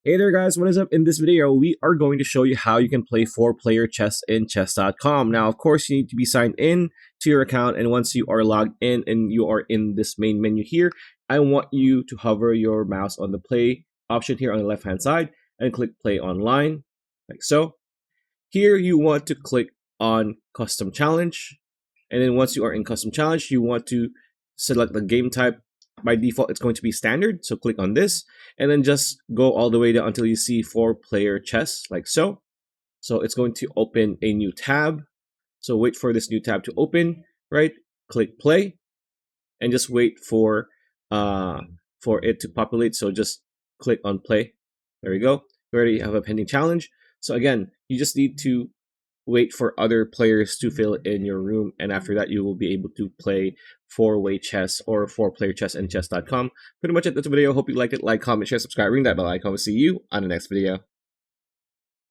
Hey there guys, what is up? In this video, we are going to show you how you can play 4-player chess in chess.com. Now, of course, you need to be signed in to your account, and once you are logged in and you are in this main menu here, I want you to hover your mouse on the play option here on the left-hand side and click play online, like so. Here, you want to click on custom challenge, and then once you are in custom challenge, you want to select the game type. By default, it's going to be standard, so click on this, and then just go all the way down until you see 4-player chess, like so. So it's going to open a new tab. So wait for this new tab to open, right? Click play, and just wait for it to populate. So just click on play. There we go. We already have a pending challenge. So again, you just need to wait for other players to fill in your room, and after that you will be able to play 4-way chess or 4-player chess in chess.com. Pretty much it. That's the video. Hope you liked it. Like, comment, share, subscribe, ring that bell icon. We'll see you on the next video.